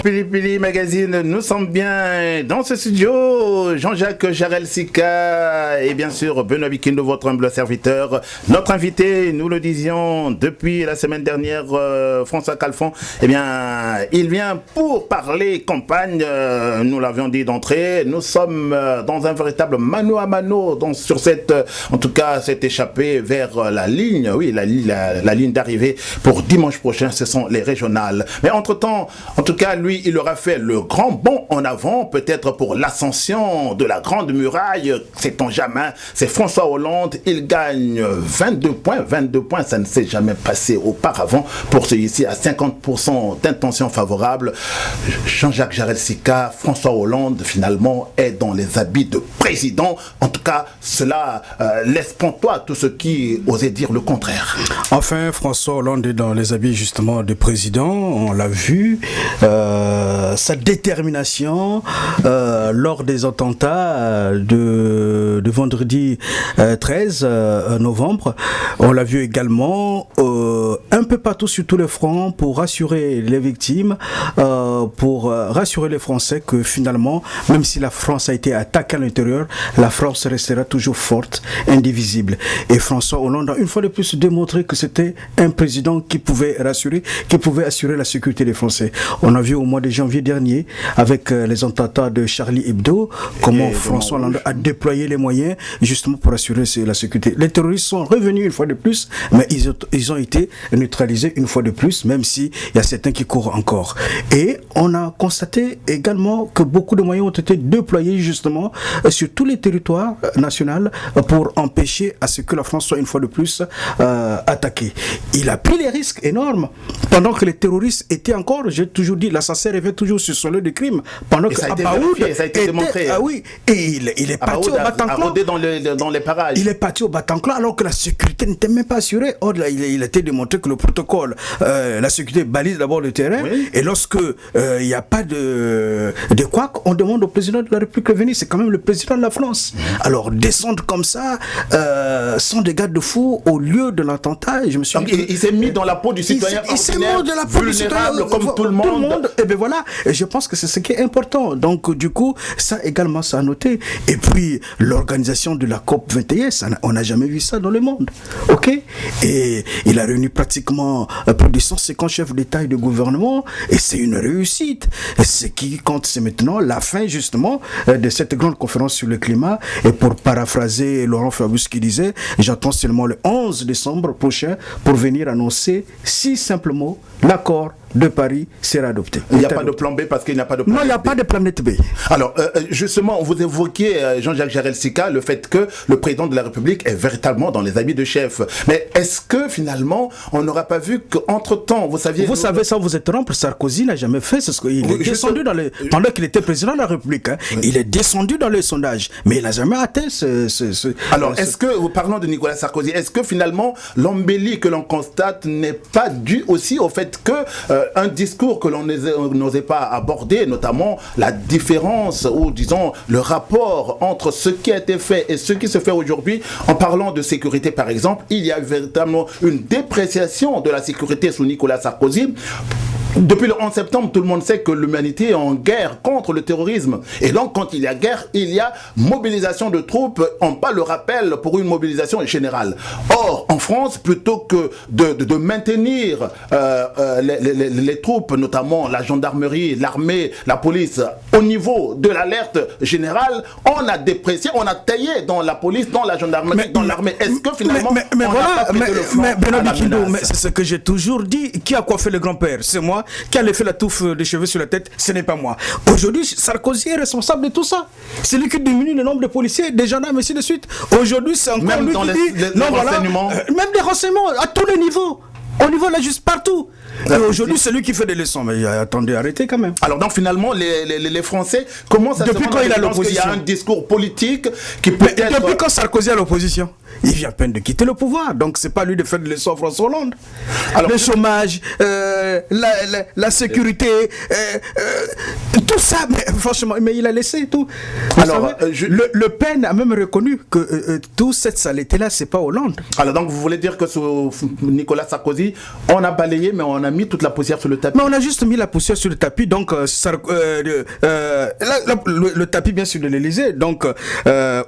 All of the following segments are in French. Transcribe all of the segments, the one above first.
Pili Pili Magazine, nous sommes bien dans ce studio. Jean-Jacques Jarel Sika et bien sûr Benoît Bikindo, votre humble serviteur. Notre invité, nous le disions depuis la semaine dernière, François Khalfon, eh bien, il vient pour parler campagne. Nous l'avions dit d'entrée. Nous sommes dans un véritable mano à mano sur cette, en tout cas, cette échappée vers la ligne, oui, la ligne d'arrivée pour dimanche prochain. Ce sont les régionales. Mais entre-temps, en tout cas, lui, il aura fait le grand bond en avant, peut-être pour l'ascension de la Grande Muraille, sait-on jamais. C'est François Hollande, il gagne 22 points, ça ne s'est jamais passé auparavant pour celui-ci à 50% d'intention favorable. Jean-Jacques Jarel Sika, François Hollande, finalement, est dans les habits de président. En tout cas, cela laisse pantois tous ceux qui osaient dire le contraire. Enfin, François Hollande est dans les habits justement de président, on l'a vu. Sa détermination lors des attentats de vendredi 13 novembre. On l'a vu également un peu partout sur tous les fronts pour rassurer les victimes, pour rassurer les Français que finalement, même si la France a été attaquée à l'intérieur, la France restera toujours forte, indivisible. Et François Hollande a une fois de plus démontré que c'était un président qui pouvait rassurer, qui pouvait assurer la sécurité des Français. On a vu au mois de janvier dernier, avec les attentats de Charlie Hebdo, comment François Hollande a déployé les moyens justement pour assurer la sécurité. Les terroristes sont revenus une fois de plus, mais ils ont été neutralisés une fois de plus, même s'il y a certains qui courent encore. Et on a constaté également que beaucoup de moyens ont été déployés justement sur tous les territoires nationaux pour empêcher à ce que la France soit une fois de plus attaquée. Il a pris les risques énormes pendant que les terroristes étaient encore, j'ai toujours dit, l'assassin revient toujours sur son lieu de crime. Pendant que ça a été démontré. Ah oui, et il est parti au Bataclan. Dans les parages. Il est parti au Bataclan alors que la sécurité n'était même pas assurée. Or, là, il a été démontré que le protocole, la sécurité balise d'abord le terrain. Oui. Et lorsque il n'y a pas de couac, on demande au président de la République de venir. C'est quand même le président de la France. Alors, descendre comme ça, sans des garde-fous au lieu de l'attentat, je me suis dit... Il s'est mis dans la peau du citoyen vulnérable comme tout le monde. Et bien voilà, et je pense que c'est ce qui est important. Donc du coup, ça également, ça a noté. Et puis, l'organisation de la COP 21, on n'a jamais vu ça dans le monde. Ok. Et il a réuni pratiquement plus de 150 chefs d'État et de gouvernement, et c'est une réussite. Et ce qui compte, c'est maintenant la fin justement de cette grande conférence sur le climat. Et pour paraphraser Laurent Fabius qui disait, j'attends seulement le 11 décembre prochain pour venir annoncer si simplement l'accord de Paris sera adopté. Il n'y a pas de plan B parce qu'il n'y a pas de plan B. Non, il n'y a pas de planète B. Alors, justement, vous évoquiez, Jean-Jacques Jarel Sika, le fait que le président de la République est véritablement dans les habits de chef. Mais est-ce que finalement, on n'aura pas vu qu'entre-temps, vous saviez... Vous savez ça, vous êtes trompé, Sarkozy n'a jamais fait ce qu'il est descendu dans les... Pendant qu'il était président de la République, hein, oui. Il est descendu dans les sondages, mais il n'a jamais atteint Alors, est-ce que, parlant de Nicolas Sarkozy, est-ce que finalement, l'embellie que l'on constate n'est pas due aussi au fait que un discours que l'on n'osait pas aborder, notamment la différence ou disons le rapport entre ce qui a été fait et ce qui se fait aujourd'hui, en parlant de sécurité par exemple, il y a véritablement une dépréciation de la sécurité sous Nicolas Sarkozy. Depuis le 11 septembre, tout le monde sait que l'humanité est en guerre contre le terrorisme. Et donc, quand il y a guerre, il y a mobilisation de troupes. On pas le rappel pour une mobilisation générale. Or, en France, plutôt que de maintenir les troupes, notamment la gendarmerie, l'armée, la police, au niveau de l'alerte générale, on a déprécié, on a taillé dans la police, dans la gendarmerie, dans l'armée. Est-ce que finalement, mais voilà, mais c'est ce que j'ai toujours dit. Qui a coiffé le grand-père? C'est moi. Qui a fait la touffe de cheveux sur la tête, ce n'est pas moi. Aujourd'hui, Sarkozy est responsable de tout ça. C'est lui qui diminue le nombre de policiers, des gendarmes, ainsi de suite. Aujourd'hui, c'est encore même lui dans qui les, dit... les renseignements. Même des renseignements, à tous les niveaux. Au niveau là, juste partout. Aujourd'hui, c'est lui qui fait des leçons. Mais attendez, arrêtez quand même. Alors donc finalement, les Français commencent à depuis quand il a l'opposition, il y a un discours politique qui peut être... Depuis quand Sarkozy a l'opposition? il vient à peine de quitter le pouvoir. Donc c'est pas lui de faire de leçons à François Hollande. Alors, le chômage, la sécurité, tout ça, mais franchement, mais il a laissé tout. Alors, le PEN a même reconnu que toute cette saleté-là, c'est pas Hollande. Alors donc vous voulez dire que sous Nicolas Sarkozy, on a balayé, mais on a mis toute la poussière sur le tapis. Mais on a juste mis la poussière sur le tapis, donc le tapis bien sûr de l'Élysée. Donc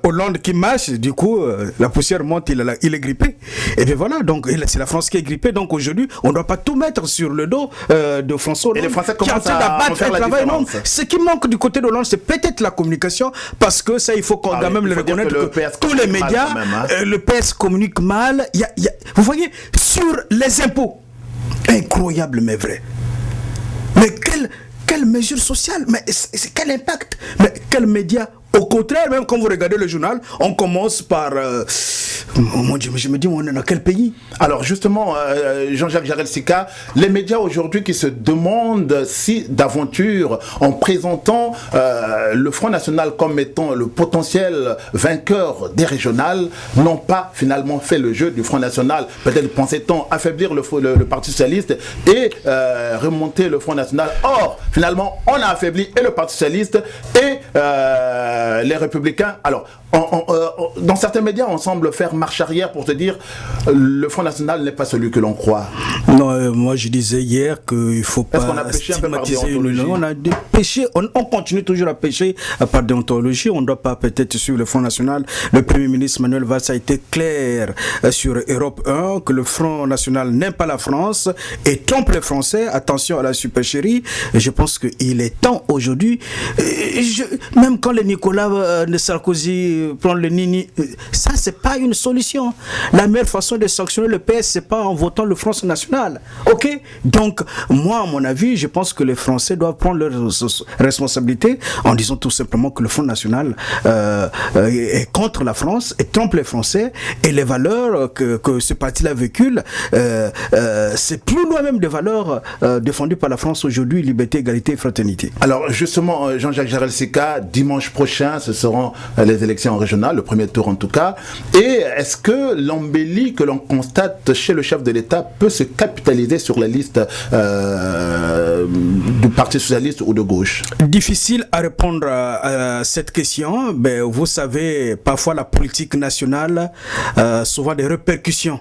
Hollande qui marche, du coup la poussière monte, il est grippé. Et bien voilà, donc c'est la France qui est grippée. Donc aujourd'hui, on ne doit pas tout mettre sur le dos de François Hollande. Et les Français commencent à faire la différence. Ce qui manque du côté d'Hollande, c'est peut-être la communication, parce que ça, il faut quand même le reconnaître que tous les médias, le PS communique mal. Vous voyez, sur les impôts, incroyable mais vrai. Mais quelle mesure sociale, mais quel impact, mais quel média. Au contraire, même quand vous regardez le journal, on commence par... oh mon Dieu, mais je me dis, on est dans quel pays? Alors justement, Jean-Jacques Jarel-Sika, les médias aujourd'hui qui se demandent si d'aventure, en présentant le Front National comme étant le potentiel vainqueur des régionales, n'ont pas finalement fait le jeu du Front National. Peut-être pensait-on affaiblir le Parti Socialiste et remonter le Front National. Or, finalement, on a affaibli et le Parti Socialiste et... les Républicains. Alors, dans certains médias, on semble faire marche arrière pour te dire le Front National n'est pas celui que l'on croit. Non, moi je disais hier qu'il ne faut pas stigmatiser une... On a des péchés, on continue toujours à pécher par déontologie. On ne doit pas peut-être suivre le Front National. Le Premier ministre Manuel Valls a été clair sur Europe 1 que le Front National n'aime pas la France et trompe les Français. Attention à la supercherie. Et je pense qu'il est temps aujourd'hui, même quand les Nicolas de Sarkozy prendre le nini, ça c'est pas une solution. La meilleure façon de sanctionner le PS, c'est pas en votant le Front National. Ok? Donc moi à mon avis, je pense que les Français doivent prendre leurs responsabilités en disant tout simplement que le Front National est contre la France et trompe les Français, et les valeurs que ce parti-là véhicule, c'est plus loin même des valeurs défendues par la France aujourd'hui: liberté, égalité et fraternité. Alors justement, Jean-Jacques Jarel-Sika, dimanche prochain, ce seront les élections régionales, le premier tour en tout cas. Et est-ce que l'embellie que l'on constate chez le chef de l'État peut se capitaliser sur la liste du Parti Socialiste ou de gauche? Difficile à répondre à cette question. Ben, vous savez, parfois la politique nationale a souvent des répercussions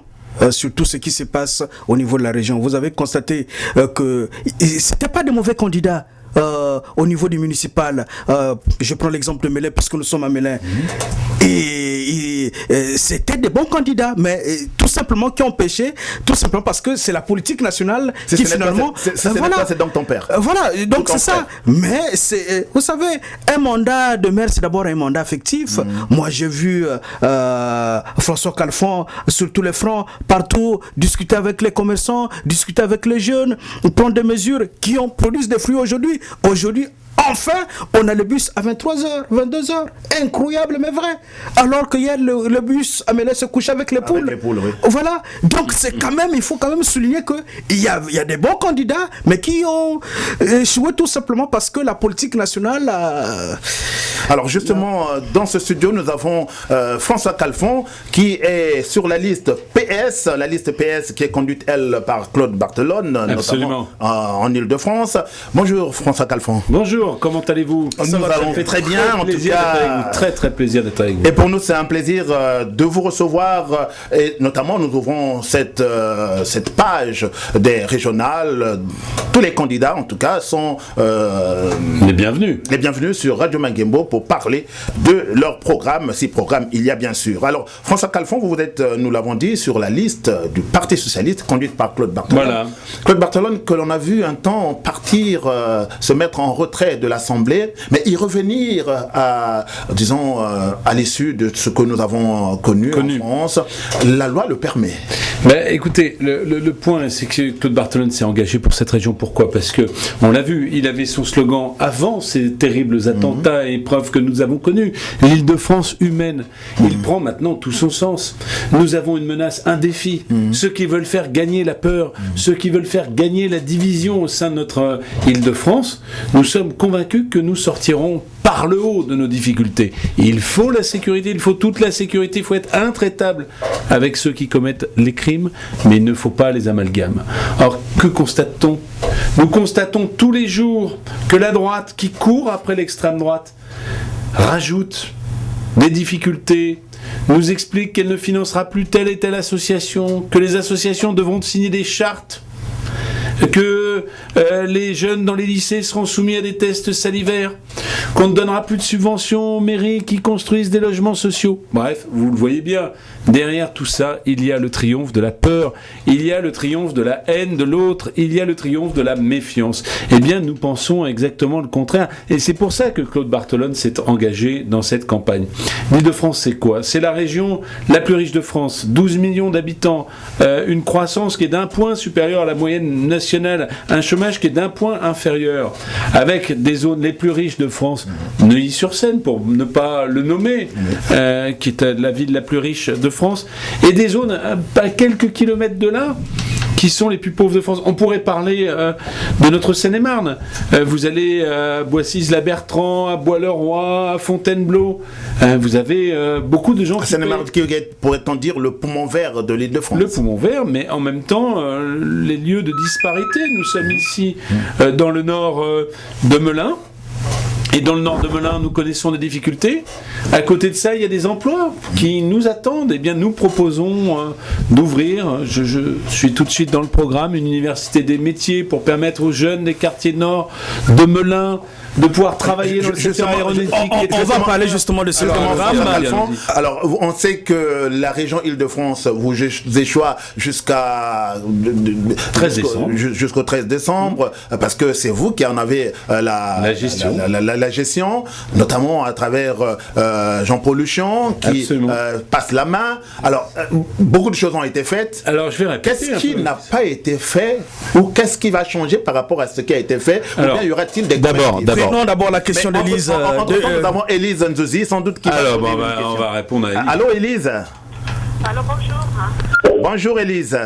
sur tout ce qui se passe au niveau de la région. Vous avez constaté que c'était pas de mauvais candidats. Au niveau du municipal, je prends l'exemple de Melun puisque nous sommes à Melun, et c'était des bons candidats, mais tout simplement qui ont péché, tout simplement parce que c'est la politique nationale qui finalement... C'est donc ton père. Voilà, donc c'est ça. Mais vous savez, un mandat de maire, c'est d'abord un mandat affectif. Moi j'ai vu François Kalfon sur tous les fronts, partout, discuter avec les commerçants, discuter avec les jeunes, prendre des mesures qui ont produit des fruits aujourd'hui. Aujourd'hui, enfin, on a le bus à 23h, 22h. Incroyable, mais vrai. Alors que hier, le bus a mêlé se coucher avec les poules. Oui. Voilà. Donc, c'est quand même, il faut quand même souligner qu'il y a des bons candidats, mais qui ont échoué tout simplement parce que la politique nationale a... Alors, justement, dans ce studio, nous avons François Kalfon, qui est sur la liste PS, qui est conduite, elle, par Claude Barthelone, notamment en Ile-de-France. Bonjour, François Kalfon. Bonjour, comment allez-vous? Nous allons très bien, en tout cas. Très plaisir d'être avec vous. Et pour nous, c'est un plaisir de vous recevoir. Et notamment, nous ouvrons cette page des régionales. Tous les candidats, en tout cas, sont les bienvenus. Les bienvenus sur Radio Mangembo pour parler de leur programme, si programme il y a bien sûr. Alors, François Kalfon, vous êtes, nous l'avons dit, sur la liste du Parti Socialiste conduite par Claude Barthelone. Voilà. Claude Barthelone, que l'on a vu un temps partir, se mettre en retrait de l'Assemblée, mais y revenir à l'issue de ce que nous avons connu en France. La loi le permet. Écoutez, le point, c'est que Claude Barthelone s'est engagé pour cette région. Pourquoi? Parce que, on l'a vu, il avait son slogan avant ces terribles attentats et épreuves que nous avons connues. L'Île-de-France humaine. Il prend maintenant tout son sens. Nous avons une menace, un défi. Ceux qui veulent faire gagner la peur, ceux qui veulent faire gagner la division au sein de notre Île-de-France, nous sommes convaincus convaincu que nous sortirons par le haut de nos difficultés. Il faut la sécurité, il faut toute la sécurité, il faut être intraitable avec ceux qui commettent les crimes, mais il ne faut pas les amalgames. Alors, que constate-t-on ? Nous constatons tous les jours que la droite, qui court après l'extrême droite, rajoute des difficultés, nous explique qu'elle ne financera plus telle et telle association, que les associations devront signer des chartes, que les jeunes dans les lycées seront soumis à des tests salivaires, qu'on ne donnera plus de subventions aux mairies qui construisent des logements sociaux. Bref, vous le voyez bien, derrière tout ça, il y a le triomphe de la peur, il y a le triomphe de la haine de l'autre, il y a le triomphe de la méfiance. Eh bien, nous pensons exactement le contraire. Et c'est pour ça que Claude Barthelone s'est engagé dans cette campagne. L'Île-de-France, c'est quoi ? C'est la région la plus riche de France, 12 millions d'habitants, une croissance qui est d'1 point supérieure à la moyenne nationale, un chômage qui est d'1 point inférieur, avec des zones les plus riches de France, Neuilly-sur-Seine, pour ne pas le nommer, qui est la ville la plus riche de France, et des zones à quelques kilomètres de là, qui sont les plus pauvres de France. On pourrait parler de notre Seine-et-Marne. Vous allez à Boissy-la-Bertrand, à Bois-le-Roi, à Fontainebleau. Vous avez beaucoup de gens qui... Seine-et-Marne, pourrait-on dire le poumon vert de l'Île-de-France. Le poumon vert, mais en même temps, les lieux de disparité. Nous sommes ici dans le nord de Melun. Et dans le nord de Melun, nous connaissons des difficultés. À côté de ça, il y a des emplois qui nous attendent. Eh bien, nous proposons d'ouvrir, je suis tout de suite dans le programme, une université des métiers pour permettre aux jeunes des quartiers nord de Melun de pouvoir travailler dans le secteur aéronautique. On va parler justement de ce programme. Alors, on sait que la région Île-de-France vous échoue jusqu'au 13 décembre, parce que c'est vous qui en avez la gestion, notamment à travers Jean-Paul Luchon, qui passe la main. Alors, beaucoup de choses ont été faites. Alors, je vais répéter. Qu'est-ce qui n'a pas été fait, ou qu'est-ce qui va changer par rapport à ce qui a été fait, ou bien y aura-t-il des Prenons d'abord la question d'Élise. Nous avons Élise Nzouzi, sans doute, qui va poser une question. On va répondre à Élise. Allô, Élise. Allô, bonjour. Bonjour, Élise.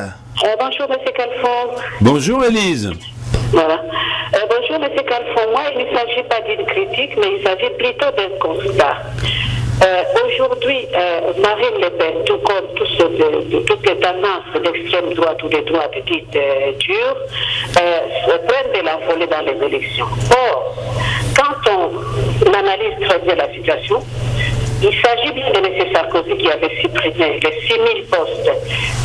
Bonjour, monsieur Calfon. Bonjour, Élise. Voilà. Bonjour, monsieur Calfon. Moi, il ne s'agit pas d'une critique, mais il s'agit plutôt d'un constat. Aujourd'hui, Marine Le Pen, tout comme toutes les tendances d'extrême droite ou des droites dites dures, prennent de l'envolée dans les élections. Or, quand on analyse très bien la situation, il s'agit bien de M. Sarkozy qui avait supprimé les 6 000 postes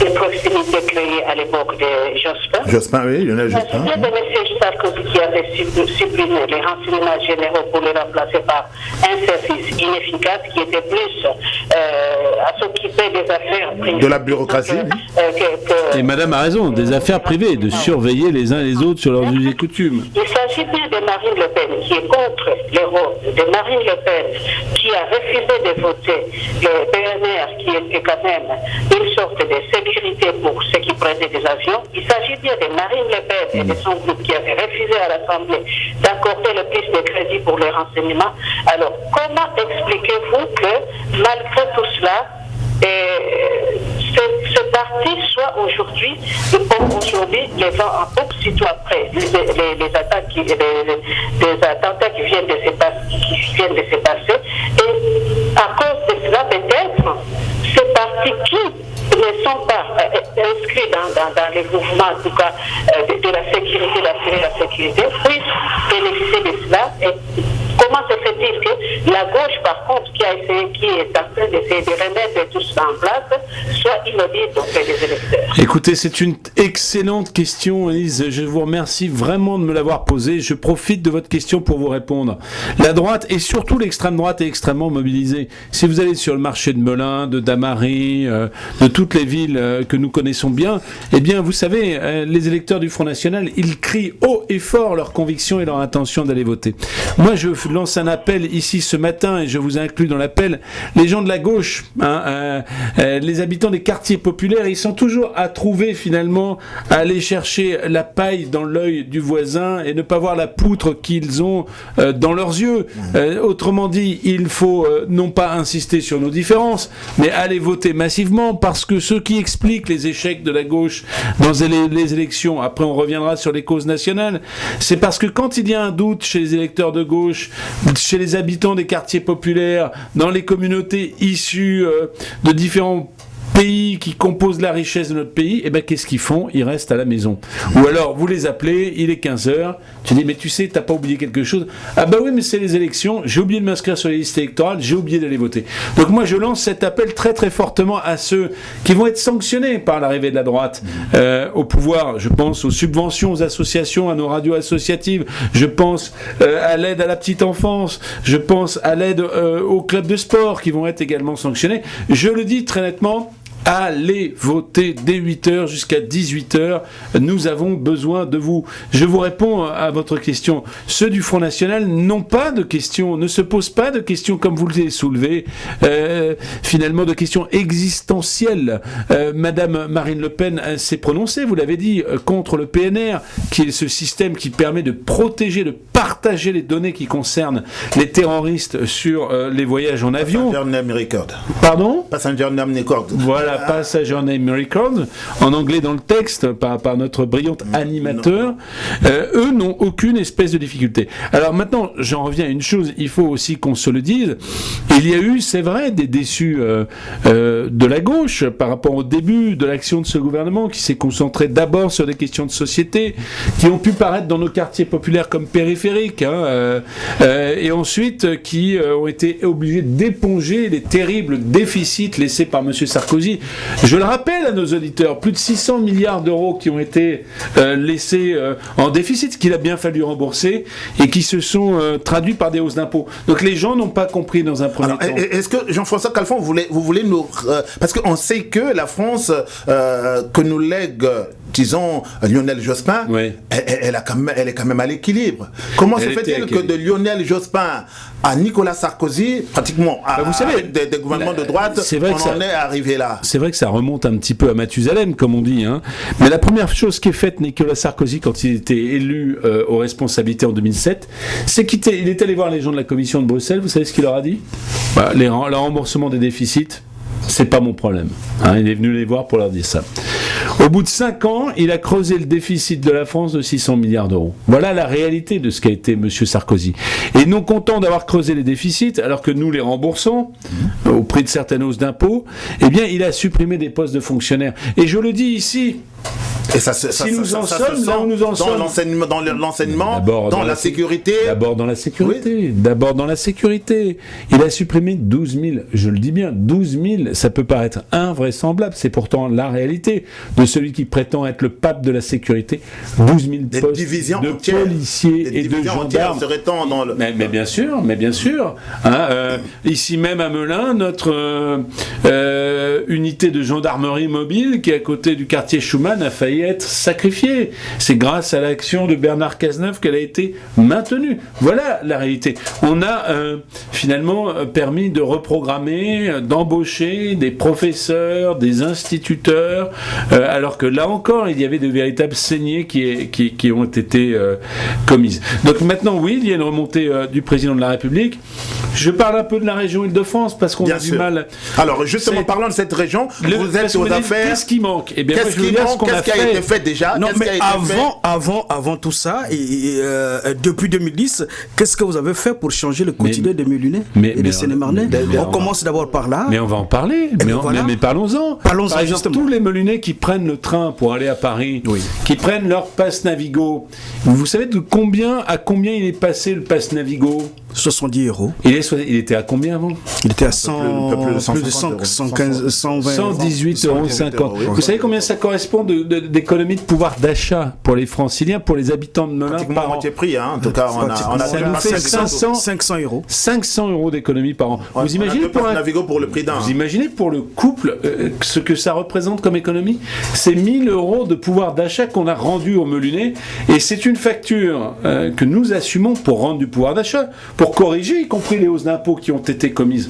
de proximité créés à l'époque de Jospin. Jospin, oui, Lionel Jospin. Il s'agit de M. Sarkozy qui avait supprimé les renseignements généraux pour les remplacer par un service inefficace qui était plus à s'occuper des affaires privées. De la bureaucratie. Et madame a raison, des affaires privées, de surveiller les uns les autres sur leurs us et coutumes. Il s'agit bien de Marine Le Pen qui est contre les rôles, de Marine Le Pen qui a refusé de voter le PNR qui était quand même une sorte de sécurité pour ceux qui prenaient des avions. Il s'agit bien de Marine Le Pen et de son groupe qui avait refusé à l'Assemblée d'accorder le plus de crédit pour les renseignements. Alors, comment expliquez-vous que malgré tout cela, ce parti soit aujourd'hui, les vents en poupe, sitôt après les attaques les attentats qui viennent de se passer, et à cause de cela, peut-être, ces partis qui ne sont pas inscrits dans les mouvements, en tout cas, de la sécurité, d'assurer la sécurité, puissent bénéficier de cela. Et comment se fait-il que la gauche, par contre, qui est en train d'essayer de remettre tout ça en place, soit inaudible auprès des électeurs? Écoutez, c'est une excellente question, Élise. Je vous remercie vraiment de me l'avoir posée. Je profite de votre question pour vous répondre. La droite, et surtout l'extrême droite, est extrêmement mobilisée. Si vous allez sur le marché de Melun, de Damary, de toutes les villes que nous connaissons bien, eh bien, vous savez, les électeurs du Front National, ils crient haut et fort leurs convictions et leur intention d'aller voter. Moi, je lance un appel ici ce matin, et je vous inclus dans l'appel, les gens de la gauche, les habitants des quartiers populaires, ils sont toujours à trouver finalement, à aller chercher la paille dans l'œil du voisin et ne pas voir la poutre qu'ils ont dans leurs yeux. Autrement dit, il faut non pas insister sur nos différences, mais aller voter massivement, parce que ce qui explique les échecs de la gauche dans les élections, après on reviendra sur les causes nationales, c'est parce que quand il y a un doute chez les électeurs de gauche, chez les habitants des quartiers populaires, dans les communautés issues de différents pays qui composent la richesse de notre pays, et ben qu'est-ce qu'ils font? Ils restent à la maison. Ou alors vous les appelez, il est 15h, tu dis mais tu sais, t'as pas oublié quelque chose? Ah bah oui, mais c'est les élections, j'ai oublié de m'inscrire sur les listes électorales, j'ai oublié d'aller voter. Donc moi je lance cet appel très très fortement à ceux qui vont être sanctionnés par l'arrivée de la droite au pouvoir. Je pense aux subventions aux associations, à nos radios associatives, je pense à l'aide à la petite enfance, je pense à l'aide aux clubs de sport qui vont être également sanctionnés. Je le dis très nettement, allez voter dès 8h jusqu'à 18h. Nous avons besoin de vous. Je vous réponds à votre question. Ceux du Front National n'ont pas de questions, ne se posent pas de questions comme vous les soulevez, finalement de questions existentielles. Madame Marine Le Pen s'est prononcée, vous l'avez dit, contre le PNR, qui est ce système qui permet de protéger, de partager les données qui concernent les terroristes sur les voyages en avion. Passenger Name Record. Pardon ? Passenger Name Record. Voilà, Passenger Name Record, en anglais dans le texte, par notre brillant animateur. Eux n'ont aucune espèce de difficulté. Alors maintenant, j'en reviens à une chose, il faut aussi qu'on se le dise. Il y a eu, c'est vrai, des déçus de la gauche par rapport au début de l'action de ce gouvernement, qui s'est concentré d'abord sur des questions de société, qui ont pu paraître dans nos quartiers populaires comme périphériques, et ensuite qui ont été obligés d'éponger les terribles déficits laissés par M. Sarkozy. Je le rappelle à nos auditeurs, plus de 600 milliards d'euros qui ont été laissés en déficit, qu'il a bien fallu rembourser, et qui se sont traduits par des hausses d'impôts. Donc les gens n'ont pas compris dans un premier temps. Est-ce que Jean-François Calfon, vous voulez nous... parce qu'on sait que la France que nous lègue, disons, Lionel Jospin, oui, elle est quand même à l'équilibre. Comment se fait-il que de Lionel Jospin à Nicolas Sarkozy, pratiquement, vous savez, des gouvernements de droite, on en est arrivé là? C'est vrai que ça remonte un petit peu à Mathusalem, comme on dit. Mais la première chose qu'est faite Nicolas Sarkozy quand il était élu aux responsabilités en 2007, c'est qu'il est allé voir les gens de la Commission de Bruxelles. Vous savez ce qu'il leur a dit? Le remboursement des déficits, c'est pas mon problème. Il est venu les voir pour leur dire ça. Au bout de 5 ans, il a creusé le déficit de la France de 600 milliards d'euros. Voilà la réalité de ce qu'a été M. Sarkozy. Et non content d'avoir creusé les déficits, alors que nous les remboursons, au prix de certaines hausses d'impôts, eh bien, il a supprimé des postes de fonctionnaires. Et je le dis ici, et si nous en sommes là où nous en sommes, dans l'enseignement, dans la sécurité. D'abord dans la sécurité. Oui. D'abord dans la sécurité. Il a supprimé 12 000, je le dis bien, 12 000, ça peut paraître invraisemblable, c'est pourtant la réalité de celui qui prétend être le pape de la sécurité. 12 000 postes de policiers et de gendarmes. Mais bien sûr. Ici même à Melun, notre unité de gendarmerie mobile qui est à côté du quartier Schumann a failli être sacrifiée. C'est grâce à l'action de Bernard Cazeneuve qu'elle a été maintenue. Voilà la réalité. On a finalement permis de reprogrammer, d'embaucher des professeurs, des instituteurs, alors que là encore, il y avait de véritables saignées qui ont été commises. Donc maintenant, oui, il y a une remontée du président de la République. Je parle un peu de la région Île-de-France parce qu'on a du mal. Alors justement, parlant de cette région, vous êtes aux affaires. Qu'est-ce qui manque? Eh bien, qu'est-ce qui a été fait déjà? Non, mais avant tout ça, depuis 2010, qu'est-ce que vous avez fait pour changer le quotidien des Melunais et des Seine-et-Marnais? On commence d'abord par là. Mais on va en parler. Mais parlons-en. Par exemple, tous les Melunais qui prennent le train pour aller à Paris, qui prennent leur passe Navigo, vous savez à combien il est passé le passe Navigo? 70 euros. Il était à combien avant? Il était à 118,50 €. Oui. Vous savez combien ça correspond d'économie de pouvoir d'achat pour les Franciliens, pour les habitants de Melun par an? Prix, en tout cas, ça nous fait 500 euros. 500 € d'économie par an. Vous imaginez pour le prix d'un. Vous imaginez pour le couple ce que ça représente comme économie? C'est 1 000 € de pouvoir d'achat qu'on a rendu aux Melunais, et c'est une facture que nous assumons pour rendre du pouvoir d'achat. pour corriger, y compris les hausses d'impôts qui ont été commises.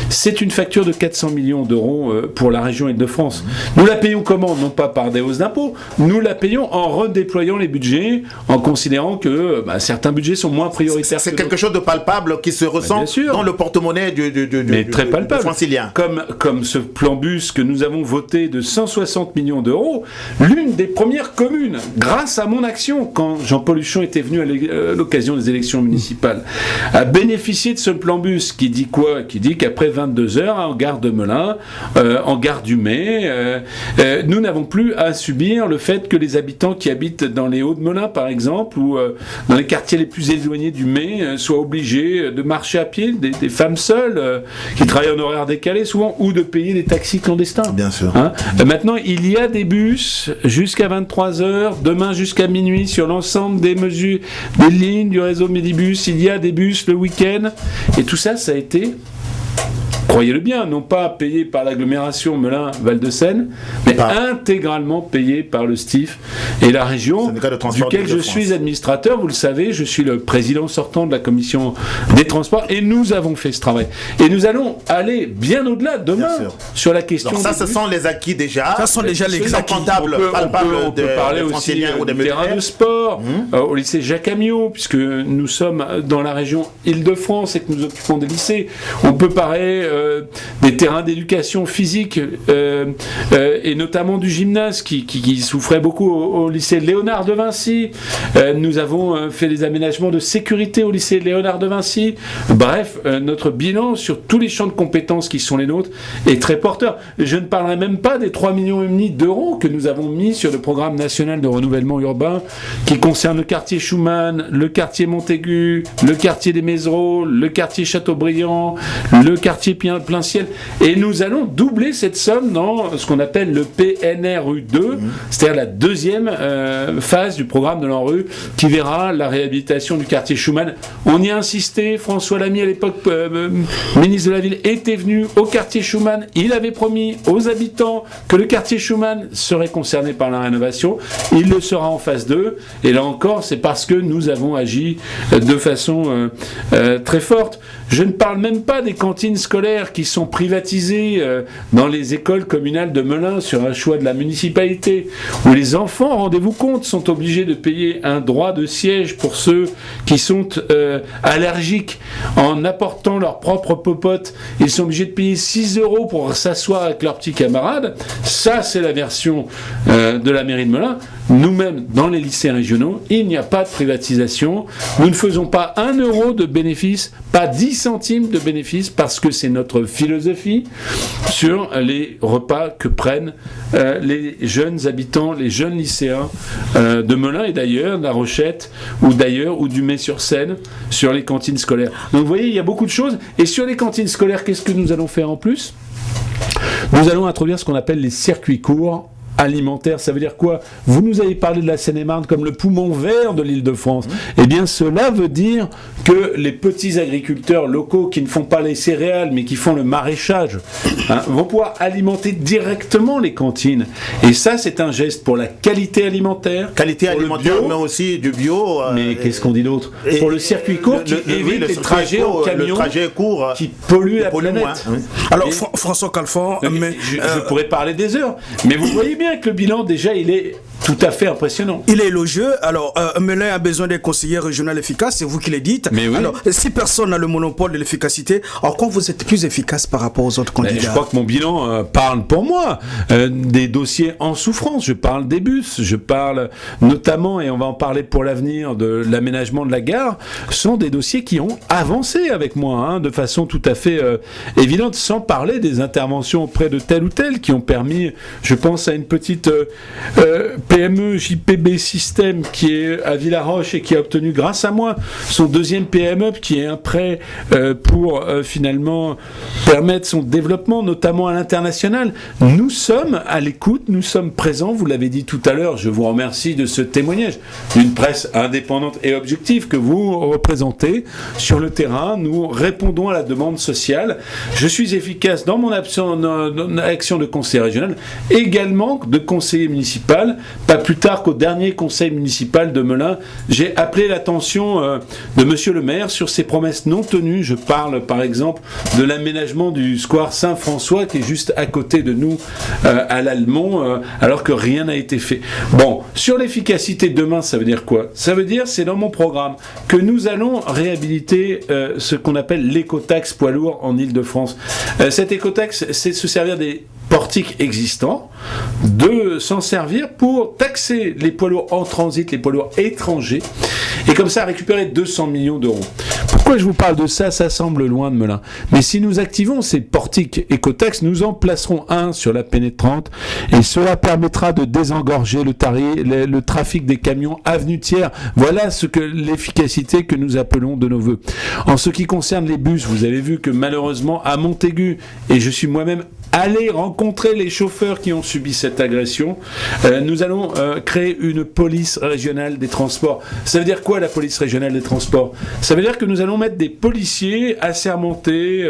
C'est une facture de 400 millions d'euros pour la région Île-de-France. Nous la payons comment? Non pas par des hausses d'impôts, nous la payons en redéployant les budgets, en considérant que certains budgets sont moins prioritaires. C'est quelque chose de palpable qui se ressent dans le porte-monnaie du francilien. Comme ce plan bus que nous avons voté de 160 millions d'euros, l'une des premières communes, grâce à mon action, quand Jean-Paul Huchon était venu à l'occasion des élections municipales, a bénéficié de ce plan bus qui dit quoi? Qui dit qu'après 22 heures, en gare de Melun, en gare du Mai, nous n'avons plus à subir le fait que les habitants qui habitent dans les Hauts-de-Melun, par exemple, ou dans les quartiers les plus éloignés du Mai, soient obligés de marcher à pied, des femmes seules, qui travaillent en horaire décalé souvent, ou de payer des taxis clandestins. Bien sûr. Maintenant, il y a des bus jusqu'à 23h, demain jusqu'à minuit, sur l'ensemble des mesures, des lignes du réseau Midibus. Il y a des bus le week-end. Et tout ça, ça a été, croyez-le bien, non pas payé par l'agglomération Melun-Val-de-Seine, mais intégralement payé par le STIF et la région, duquel je suis administrateur. Vous le savez, je suis le président sortant de la commission des transports, et nous avons fait ce travail. Et nous allons aller bien au-delà demain sur la question. Donc ça, ce sont les acquis déjà. Ça sont déjà les acquis. On peut parler aussi du terrain de sport, au lycée Jacques Amiot, puisque nous sommes dans la région Île-de-France et que nous occupons des lycées. On peut parler des terrains d'éducation physique et notamment du gymnase qui souffrait beaucoup au lycée Léonard de Vinci. Nous avons fait des aménagements de sécurité au lycée Léonard de Vinci. Bref, notre bilan sur tous les champs de compétences qui sont les nôtres est très porteur. Je ne parlerai même pas des 3,5 millions d'euros que nous avons mis sur le programme national de renouvellement urbain qui concerne le quartier Schumann, le quartier Montaigu, le quartier des Mézereaux, le quartier Châteaubriand, le quartier Plein Ciel. Et nous allons doubler cette somme dans ce qu'on appelle le PNRU 2, c'est-à-dire la deuxième phase du programme de l'ANRU qui verra la réhabilitation du quartier Schumann. On y a insisté, François Lamy à l'époque ministre de la Ville était venu au quartier Schumann, il avait promis aux habitants que le quartier Schumann serait concerné par la rénovation, il le sera en phase 2, et là encore c'est parce que nous avons agi de façon très forte. Je ne parle même pas des cantines scolaires qui sont privatisées dans les écoles communales de Melun sur un choix de la municipalité, où les enfants, rendez-vous compte, sont obligés de payer un droit de siège pour ceux qui sont allergiques en apportant leur propre popote. Ils sont obligés de payer 6 € pour s'asseoir avec leurs petits camarades. Ça, c'est la version de la mairie de Melun. Nous-mêmes, dans les lycées régionaux, il n'y a pas de privatisation. Nous ne faisons pas 1 € de bénéfice, pas 10 centimes de bénéfice, parce que c'est notre philosophie sur les repas que prennent les jeunes habitants, les jeunes lycéens de Melun et d'ailleurs, de La Rochette ou du Mai-sur-Seine, sur les cantines scolaires. Donc vous voyez, il y a beaucoup de choses. Et sur les cantines scolaires, qu'est-ce que nous allons faire en plus? Nous allons introduire ce qu'on appelle les circuits courts alimentaire. Ça veut dire quoi? Vous nous avez parlé de la Seine-et-Marne comme le poumon vert de l'Île-de-France. Eh bien, cela veut dire que les petits agriculteurs locaux qui ne font pas les céréales, mais qui font le maraîchage, vont pouvoir alimenter directement les cantines. Et ça, c'est un geste pour la qualité alimentaire. Qualité alimentaire, mais aussi du bio. Mais qu'est-ce qu'on dit d'autre? Pour le circuit court qui évite les trajets en camion, le trajet court, qui pollue la planète. Alors, François Calfan, je pourrais parler des heures, mais vous voyez bien que le bilan, déjà, il est tout à fait impressionnant. Il est élogieux. Alors, Melun a besoin des conseillers régionaux efficaces, c'est vous qui le dites. Mais oui. Alors, si personne n'a le monopole de l'efficacité, alors quand vous êtes plus efficace par rapport aux autres candidats? Je crois que mon bilan parle pour moi. Des dossiers en souffrance, je parle des bus, je parle notamment, et on va en parler pour l'avenir, de l'aménagement de la gare, sont des dossiers qui ont avancé avec moi, de façon tout à fait évidente, sans parler des interventions auprès de tel ou tel qui ont permis, je pense à une petite PME JPB System qui est à Villaroche et qui a obtenu grâce à moi son deuxième PME qui est un prêt pour finalement permettre son développement, notamment à l'international. Nous sommes à l'écoute, nous sommes présents, vous l'avez dit tout à l'heure, je vous remercie de ce témoignage d'une presse indépendante et objective que vous représentez sur le terrain. Nous répondons à la demande sociale. Je suis efficace dans mon action de conseiller régional, également de conseiller municipal, pas plus tard qu'au dernier conseil municipal de Melun, j'ai appelé l'attention de monsieur le maire sur ses promesses non tenues. Je parle par exemple de l'aménagement du square Saint-François qui est juste à côté de nous à l'Allemont, alors que rien n'a été fait. Bon, sur l'efficacité demain, ça veut dire quoi? Ça veut dire, c'est dans mon programme, que nous allons réhabiliter ce qu'on appelle l'écotaxe poids lourd en Ile-de-France. Cette écotaxe, c'est se servir des portiques existants, de s'en servir pour taxer les poids lourds en transit, les poids lourds étrangers, et comme ça récupérer 200 millions d'euros. Pourquoi je vous parle de ça? Ça semble loin de Melun. Mais si nous activons ces portiques écotaxes, nous en placerons un sur la pénétrante, et cela permettra de désengorger le trafic des camions avenue Thiers. Voilà l'efficacité que nous appelons de nos voeux. En ce qui concerne les bus, vous avez vu que malheureusement à Montaigu, et je suis moi-même allé rencontrer les chauffeurs qui ont subi cette agression, nous allons créer une police régionale des transports. Ça veut dire quoi, la police régionale des transports? Ça veut dire que nous allons mettre des policiers assermentés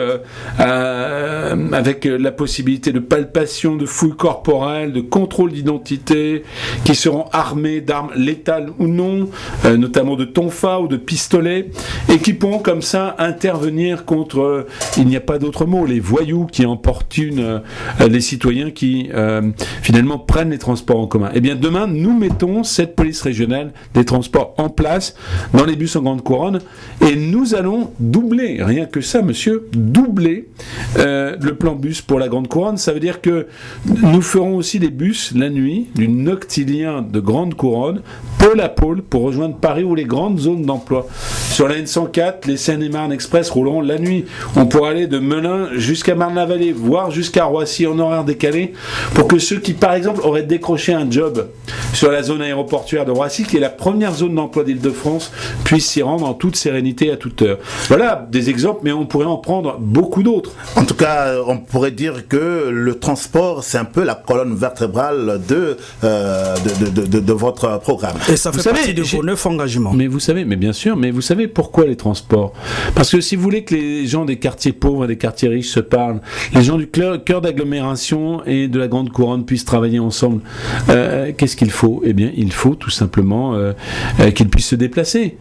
avec la possibilité de palpation, de fouille corporelle, de contrôle d'identité, qui seront armés d'armes létales ou non, notamment de tonfa ou de pistolets, et qui pourront comme ça intervenir contre, il n'y a pas d'autre mot, les voyous qui importunent les citoyens qui finalement prennent les transports en commun. Eh bien demain, nous mettons cette police régionale des transports en place dans les bus en grande couronne, et nous allons doubler, rien que ça monsieur, doubler le plan bus pour la grande couronne. Ça veut dire que nous ferons aussi des bus la nuit, du noctilien de grande couronne, pôle à pôle, pour rejoindre Paris ou les grandes zones d'emploi. Sur la N104, les Seine-et-Marne Express rouleront la nuit. On pourra aller de Melun jusqu'à Marne-la-Vallée, voire jusqu'à Roissy en horaire décalé, pour que ceux qui, par exemple, auraient décroché un job sur la zone aéroportuaire de Roissy, qui est la première zone d'emploi d'Île-de-France, puissent s'y rendre en toute sérénité à toute heure. Voilà des exemples, mais on pourrait en prendre beaucoup d'autres. En tout cas, on pourrait dire que le transport, c'est un peu la colonne vertébrale de votre programme. Et ça fait partie de vos 9 engagements. Mais vous savez, mais bien sûr, mais vous savez pourquoi les transports? Parce que si vous voulez que les gens des quartiers pauvres et des quartiers riches se parlent, les gens du cœur d'agglomération et de la grande couronne puissent travailler ensemble, qu'est-ce qu'il faut? Eh bien, il faut tout simplement qu'ils puissent se déplacer.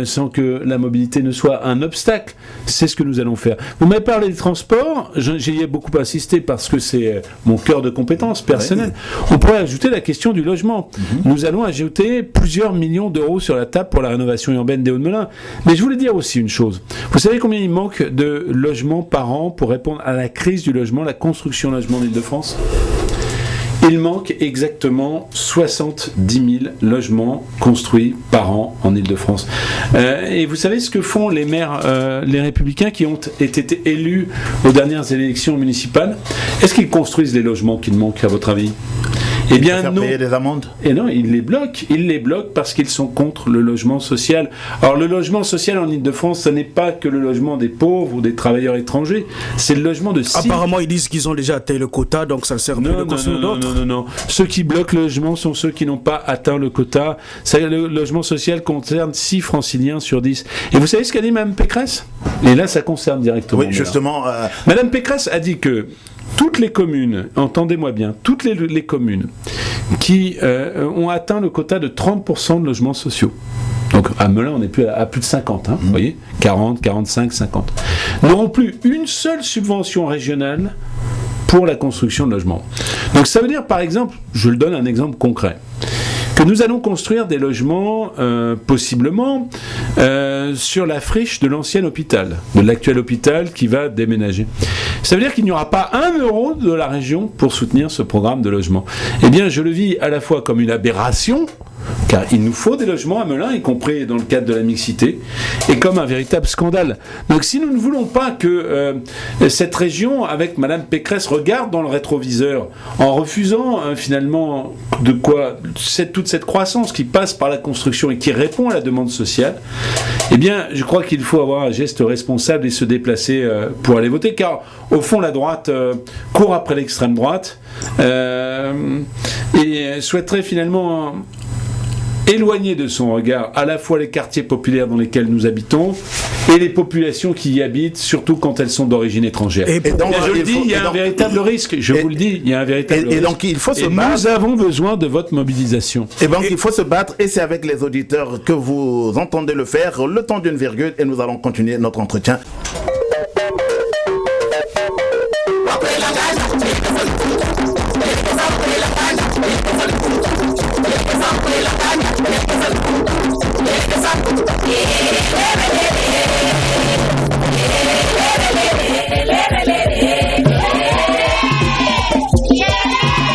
Sans que la mobilité ne soit un obstacle. C'est ce que nous allons faire. Vous m'avez parlé des transports, j'y ai beaucoup insisté parce que c'est mon cœur de compétence personnelle. On pourrait ajouter la question du logement. Nous allons ajouter plusieurs millions d'euros sur la table pour la rénovation urbaine des Hauts-de-Melun. Mais je voulais dire aussi une chose. Vous savez combien il manque de logements par an pour répondre à la crise du logement, la construction de logement en Île-de-France? Il manque exactement 70 000 logements construits par an en Île-de-France. Et vous savez ce que font les maires, les Républicains qui ont été élus aux dernières élections municipales? Est-ce qu'ils construisent les logements qu'il manque, à votre avis? Eh bien non. Payer des amendes. Et non, ils les bloquent parce qu'ils sont contre le logement social. Alors le logement social en Ile-de-France, ce n'est pas que le logement des pauvres ou des travailleurs étrangers, c'est le logement de Apparemment, ils disent qu'ils ont déjà atteint le quota, donc ça ne sert plus de construire d'autres. Non. Ceux qui bloquent le logement sont ceux qui n'ont pas atteint le quota. Le logement social concerne 6 franciliens sur 10. Et vous savez ce qu'a dit Mme Pécresse? Et là, ça concerne directement. Oui, justement. Mme Pécresse a dit que toutes les communes, entendez-moi bien, toutes les communes qui ont atteint le quota de 30% de logements sociaux, donc à Melun on n'est plus à plus de 50, vous voyez, 40, 45, 50, n'auront plus une seule subvention régionale pour la construction de logements. Donc ça veut dire par exemple, je le donne un exemple concret, que nous allons construire des logements possiblement sur la friche de l'ancien hôpital, de l'actuel hôpital qui va déménager. Ça veut dire qu'il n'y aura pas 1 euro de la région pour soutenir ce programme de logement. Eh bien, je le vis à la fois comme une aberration, car il nous faut des logements à Melun, y compris dans le cadre de la mixité, et comme un véritable scandale. Donc si nous ne voulons pas que cette région, avec Mme Pécresse, regarde dans le rétroviseur, en refusant finalement toute cette croissance qui passe par la construction et qui répond à la demande sociale, eh bien je crois qu'il faut avoir un geste responsable et se déplacer pour aller voter, car au fond la droite court après l'extrême droite et souhaiterait finalement éloigner de son regard à la fois les quartiers populaires dans lesquels nous habitons et les populations qui y habitent, surtout quand elles sont d'origine étrangère. Et donc, je le dis, il y a un véritable risque. Je vous le dis, il y a un véritable risque. Et donc, il faut se battre. Nous avons besoin de votre mobilisation. Et donc, il faut se battre, et c'est avec les auditeurs que vous entendez le faire, le temps d'une virgule, et nous allons continuer notre entretien.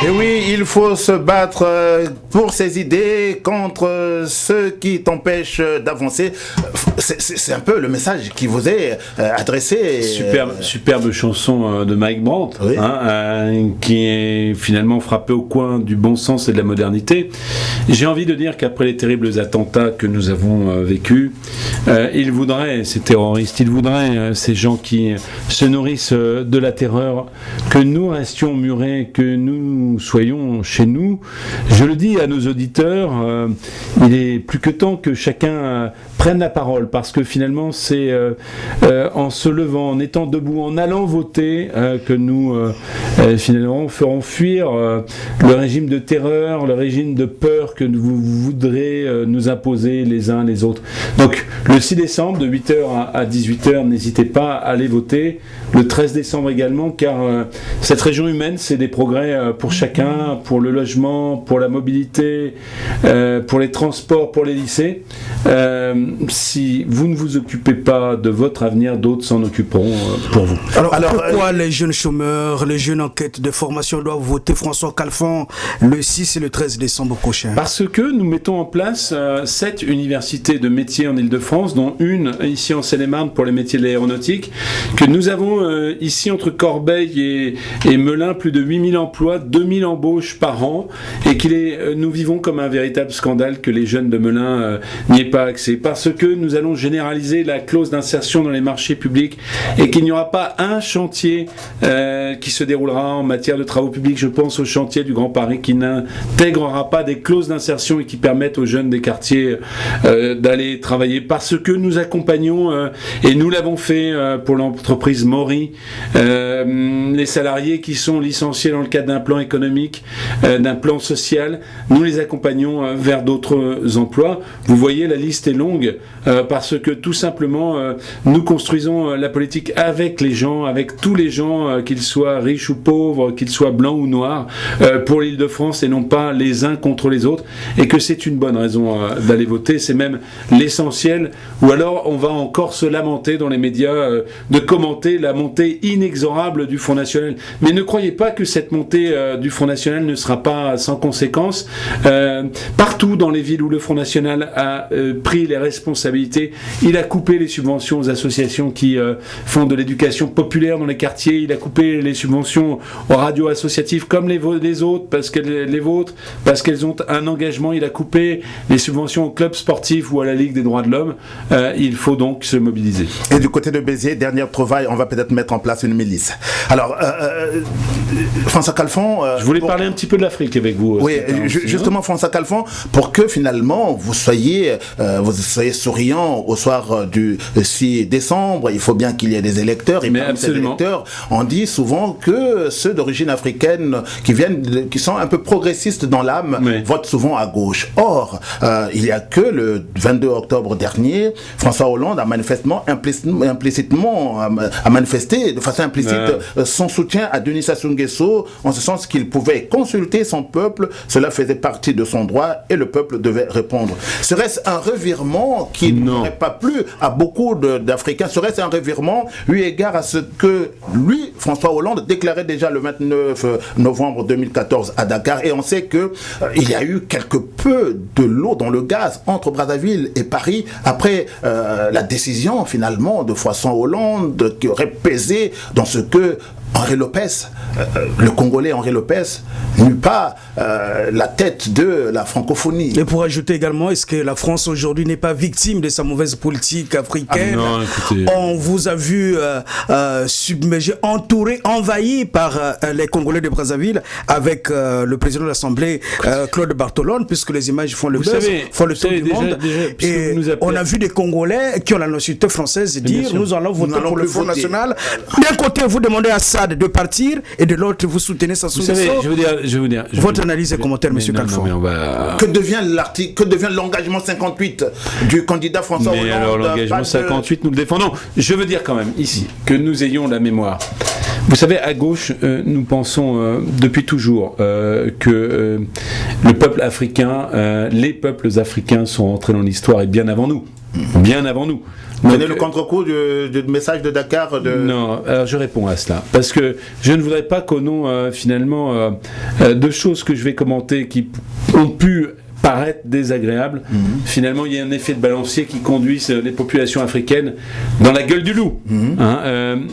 Et oui, il faut se battre pour ses idées contre ceux qui t'empêchent d'avancer. C'est un peu le message qui vous est adressé. Superbe chanson de Mike Brandt, oui. Qui est finalement frappé au coin du bon sens et de la modernité. J'ai envie de dire qu'après les terribles attentats que nous avons vécus, ils voudraient, ces terroristes, ils voudraient, ces gens qui se nourrissent de la terreur, que nous restions murés, que nous soyons chez nous. Je le dis à nos auditeurs, il est plus que temps que chacun prenne la parole, parce que finalement c'est en se levant, en étant debout, en allant voter que nous finalement ferons fuir le régime de terreur, le régime de peur que vous voudrez nous imposer les uns les autres. Donc le 6 décembre de 8h à 18h, n'hésitez pas à aller voter. Le 13 décembre également, car cette région humaine, c'est des progrès pour chacun, pour le logement, pour la mobilité, pour les transports, pour les lycées. Si vous ne vous occupez pas de votre avenir, d'autres s'en occuperont pour vous. Alors pourquoi les jeunes chômeurs, les jeunes en quête de formation doivent voter François Khalfan le 6 et le 13 décembre prochain? Parce que nous mettons en place 7 universités de métiers en Ile-de-France, dont une ici en Seine-et-Marne pour les métiers de l'aéronautique, que nous avons ici entre Corbeil et Melun plus de 8000 emplois, 2000 embauches par an, et nous vivons comme un véritable scandale que les jeunes de Melun n'y aient pas accès. Parce que nous allons généraliser la clause d'insertion dans les marchés publics et qu'il n'y aura pas un chantier qui se déroulera en matière de travaux publics. Je pense au chantier du Grand Paris qui n'intégrera pas des clauses d'insertion et qui permettent aux jeunes des quartiers d'aller travailler. Parce que nous accompagnons, et nous l'avons fait pour l'entreprise Maury, les salariés qui sont licenciés dans le cadre d'un plan économique, d'un plan social, nous les accompagnons vers d'autres emplois. Vous voyez, la liste est longue parce que tout simplement nous construisons la politique avec les gens, avec tous les gens, qu'ils soient riches ou pauvres, qu'ils soient blancs ou noirs, pour l'Île-de-France et non pas les uns contre les autres, et que c'est une bonne raison d'aller voter, c'est même l'essentiel. Ou alors on va encore se lamenter dans les médias de commenter la montée inexorable du Front National. Mais ne croyez pas que cette montée du Front National ne sera pas sans conséquences. Partout dans les villes où le Front National a pris les responsabilités, il a coupé les subventions aux associations qui font de l'éducation populaire dans les quartiers, il a coupé les subventions aux radios associatives comme les autres, parce qu'elles ont un engagement, il a coupé les subventions aux clubs sportifs ou à la Ligue des droits de l'homme. Il faut donc se mobiliser. Et du côté de Béziers, dernière trouvaille, on va peut-être mettre en place une milice. Alors, François Khalfan... je voulais parler un petit peu de l'Afrique avec vous. Oui, justement, François Khalfan, pour que finalement vous soyez souriant au soir du 6 décembre, il faut bien qu'il y ait des électeurs. Et parmi ces électeurs, on dit souvent que ceux d'origine africaine qui sont un peu progressistes dans l'âme, votent souvent à gauche. Or, il n'y a que le 22 octobre dernier, François Hollande a manifesté de façon implicite son soutien à Denis Sassou Nguesso, en ce sens qu'il pouvait consulter son peuple, cela faisait partie de son droit et le peuple devait répondre. Serait-ce un revirement qui n'aurait pas plu à beaucoup d'Africains? Serait-ce un revirement eu égard à ce que lui, François Hollande, déclarait déjà le 29 novembre 2014 à Dakar, et on sait que il y a eu quelque peu de l'eau dans le gaz entre Brazzaville et Paris après la décision finalement de François Hollande qui aurait pesé dans ce que Henri Lopez, le Congolais Henri Lopez, n'eut pas la tête de la francophonie. Et pour ajouter également, est-ce que la France aujourd'hui n'est pas victime de sa mauvaise politique africaine? Non, écoutez. On vous a vu submergé, entouré, envahi par les Congolais de Brazzaville avec le président de l'Assemblée, Claude Barthelone, puisque les images font le buzz, font le tour du monde. Et on a vu des Congolais qui ont la nationalité française dire nous allons voter pour le Front National. D'un côté, vous demandez à Assad de partir et de l'autre, vous soutenez Sassou Nguesso. Je veux dire. Votre analyse et commentaire, M. Khalfon. Que devient l'engagement 58 du candidat François Hollande? Mais alors, l'engagement 58, nous le défendons. Je veux dire quand même, ici, que nous ayons la mémoire. Vous savez, à gauche, nous pensons depuis toujours que le peuple africain, les peuples africains sont entrés dans l'histoire et bien avant nous. Bien avant nous. Donnez le contre-coup du message de Dakar Non, alors je réponds à cela. Parce que je ne voudrais pas qu'au nom, finalement, de choses que je vais commenter qui ont pu paraître désagréables, finalement il y a un effet de balancier qui conduise les populations africaines dans la gueule du loup,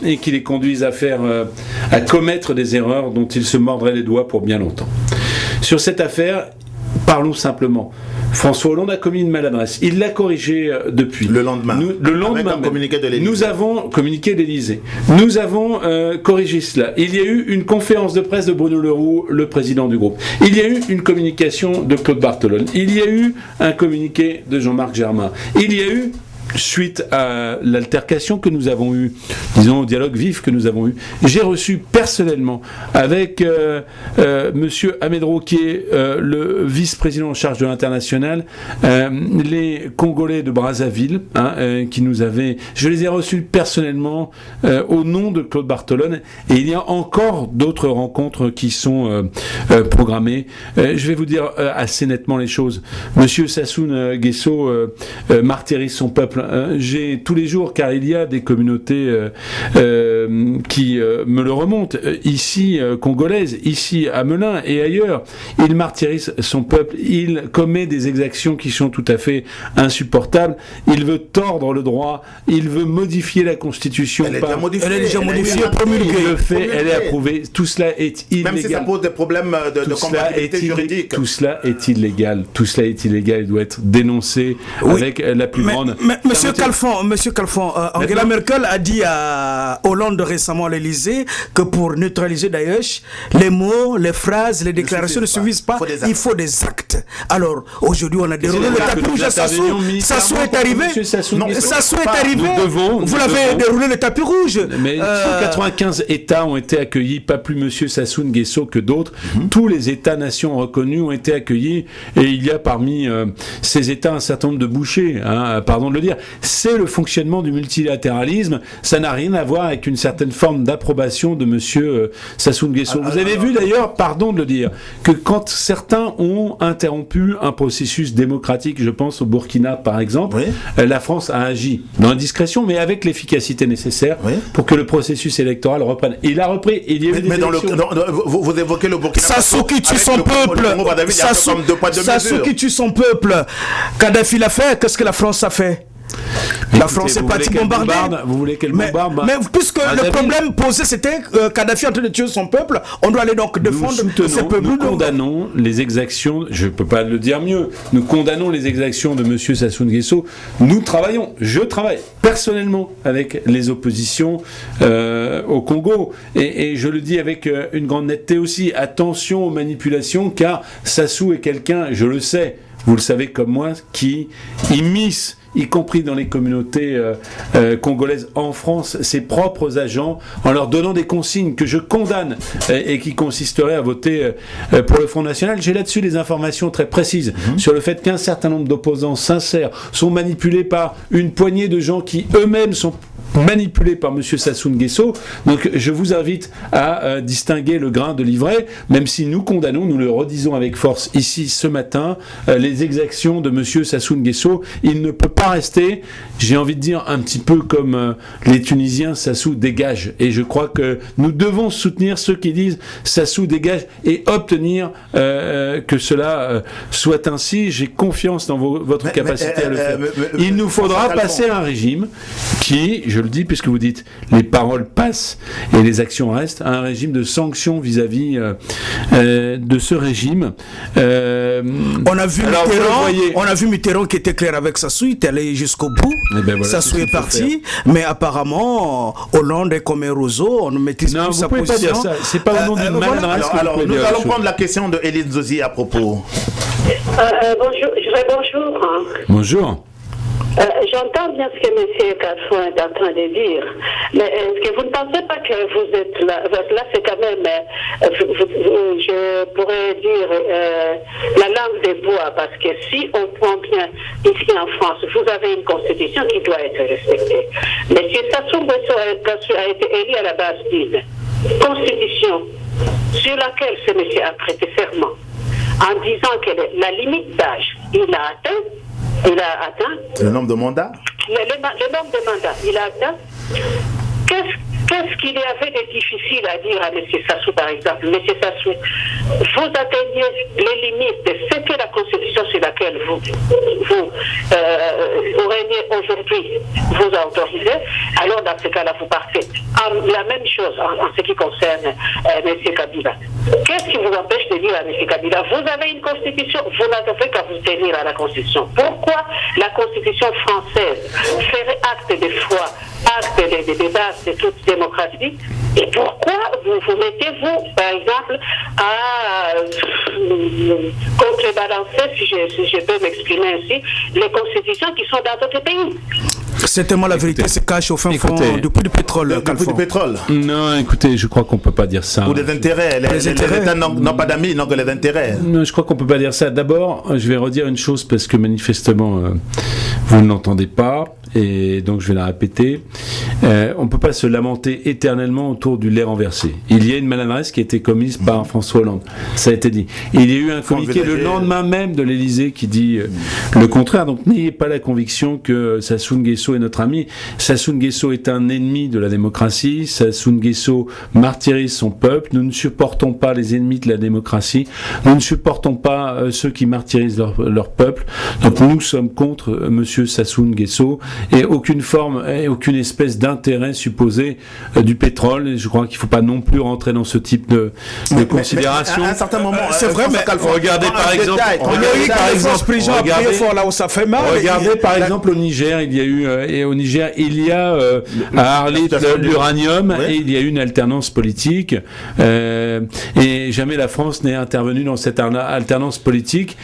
et qui les conduise à commettre des erreurs dont ils se mordraient les doigts pour bien longtemps. Sur cette affaire, parlons simplement. François Hollande a commis une maladresse. Il l'a corrigé depuis. Le lendemain. Avec un communiqué de l'Élysée. Nous avons communiqué de l'Élysée. Nous avons corrigé cela. Il y a eu une conférence de presse de Bruno Leroux, le président du groupe. Il y a eu une communication de Claude Barthelone. Il y a eu un communiqué de Jean-Marc Germain. Il y a eu, suite à l'altercation que nous avons eue, disons au dialogue vif que nous avons eu, j'ai reçu personnellement avec monsieur Amedro, qui est le vice-président en charge de l'international, les Congolais de Brazzaville, qui nous avaient, je les ai reçus personnellement au nom de Claude Barthelone, et il y a encore d'autres rencontres qui sont programmées. Je vais vous dire assez nettement les choses. Monsieur Sassou Nguesso martyrise son peuple. J'ai tous les jours, car il y a des communautés qui me le remontent, ici congolaises, ici à Melun et ailleurs. Il martyrise son peuple, il commet des exactions qui sont tout à fait insupportables. Il veut tordre le droit, il veut modifier la Constitution. Elle est déjà modifiée, promulguée. Il le fait, elle est approuvée. Tout cela est illégal. Même si ça pose des problèmes de compatibilité juridique. Tout cela est illégal. Tout cela est illégal. Il doit être dénoncé avec la plus grande. Monsieur Khalfon, Angela Merkel a dit à Hollande récemment à l'Élysée que pour neutraliser Daesh, les mots, les phrases, les déclarations ne suffisent pas. Il faut des actes. Alors, aujourd'hui, on a déroulé le tapis rouge à Sassou. Sassou est arrivé. Sassou est arrivé. Vous l'avez déroulé le tapis rouge. Mais 195 États ont été accueillis, pas plus monsieur Sassou Nguesso que d'autres. Tous les États-nations reconnus ont été accueillis, et il y a parmi ces États un certain nombre de bouchers, pardon de le dire. C'est le fonctionnement du multilatéralisme. Ça n'a rien à voir avec une certaine forme d'approbation de monsieur Sassou Nguesso. Vous avez vu d'ailleurs, pardon de le dire, que quand certains ont interrompu un processus démocratique, je pense au Burkina par exemple, la France a agi dans la discrétion, mais avec l'efficacité nécessaire pour que le processus électoral reprenne. Il a repris. Il y a eu des élections. Vous évoquez le Burkina Faso. Sassou qui tue son peuple. Sassou qui tue son peuple. Kadhafi l'a fait. Qu'est-ce que la France a fait? La France est partie bombarder. Vous voulez qu'elle bombarde? Mais puisque le problème posé c'était Kadhafi en train de tuer son peuple, on doit aller donc défendre ce peuple. Nous condamnons les exactions, je ne peux pas le dire mieux, nous condamnons les exactions de M. Sassou Nguesso. Nous travaillons, je travaille personnellement avec les oppositions au Congo. Et je le dis avec une grande netteté aussi, attention aux manipulations, car Sassou est quelqu'un, je le sais, vous le savez comme moi, qui immisce, y compris dans les communautés congolaises en France, ses propres agents, en leur donnant des consignes que je condamne et qui consisteraient à voter pour le Front National. J'ai là-dessus des informations très précises sur le fait qu'un certain nombre d'opposants sincères sont manipulés par une poignée de gens qui eux-mêmes sont manipulé par M. Sassou Nguesso. Donc je vous invite à distinguer le grain de l'ivraie, même si nous condamnons, nous le redisons avec force ici ce matin, les exactions de M. Sassou Nguesso. Il ne peut pas rester, j'ai envie de dire, un petit peu comme les Tunisiens, Sassou dégage. Et je crois que nous devons soutenir ceux qui disent Sassou dégage et obtenir que cela soit ainsi. J'ai confiance dans votre capacité à le faire. Il nous faudra passer à un régime qui, je le dis puisque vous dites les paroles passent et les actions restent, à un régime de sanctions vis-à-vis de ce régime. On a vu Mitterrand qui était clair avec Sassou, il est allé jusqu'au bout. Sassou est parti, mais apparemment Hollande est comme Rousseau, on ne maîtrise plus sa position. Non, vous pouvez pas dire ça. C'est pas au nom d'une maladresse. Alors nous allons prendre la question de Élise Zozi à propos. Bonjour. Bonjour. J'entends bien ce que M. Kalfon est en train de dire, mais est-ce que vous ne pensez pas que vous êtes là, c'est quand même, je pourrais dire, la langue des bois, parce que si on prend bien ici en France, vous avez une constitution qui doit être respectée. Mais si Sassou Nguesso a été élu à la base d'une constitution sur laquelle ce monsieur a prêté serment, en disant que la limite d'âge, il a atteint. Le nombre de mandats? Le nombre de mandats, il a atteint. Qu'est-ce qu'il y avait de difficile à dire à M. Sassou, par exemple? M. Sassou, vous atteignez les limites de ce que la Constitution sur laquelle vous régnez aujourd'hui vous a autorisé, alors dans ce cas-là, vous partez. La même chose en ce qui concerne M. Kabila. Qu'est-ce qui vous empêche de dire à M. Kabila, vous avez une Constitution, vous n'avez qu'à vous tenir à la Constitution. Pourquoi la Constitution française ferait acte de foi, acte de base de toute démocratie, et pourquoi vous mettez-vous, par exemple, à contrebalancer, si je peux m'exprimer ainsi, les constitutions qui sont dans d'autres pays? Certainement, la vérité se cache au fin fond du prix du pétrole. Du pétrole. Non, écoutez, je crois qu'on peut pas dire ça. Ou des intérêts. Les États n'ont pas d'amis, n'ont que les intérêts. Non, je crois qu'on peut pas dire ça. D'abord, je vais redire une chose parce que manifestement, vous ne l'entendez pas. Et donc je vais la répéter. On ne peut pas se lamenter éternellement autour du lait renversé. Il y a une maladresse qui a été commise par François Hollande. Ça a été dit. Et il y a eu un communiqué le lendemain même de l'Élysée qui dit le contraire. Donc n'ayez pas la conviction que Sassou Nguesso est notre ami. Sassou Nguesso est un ennemi de la démocratie. Sassou Nguesso martyrise son peuple. Nous ne supportons pas les ennemis de la démocratie. Nous ne supportons pas ceux qui martyrisent leur peuple. Donc nous sommes contre monsieur Sassou Nguesso. Et aucune forme, et aucune espèce d'intérêt supposé du pétrole. Et je crois qu'il ne faut pas non plus rentrer dans ce type de considération. À un certain moment, c'est vrai, mais regardez par exemple, regardez par exemple au Niger, il y a eu à Arlit l'uranium et il y a eu une alternance politique et jamais la France n'est intervenue dans cette alternance politique.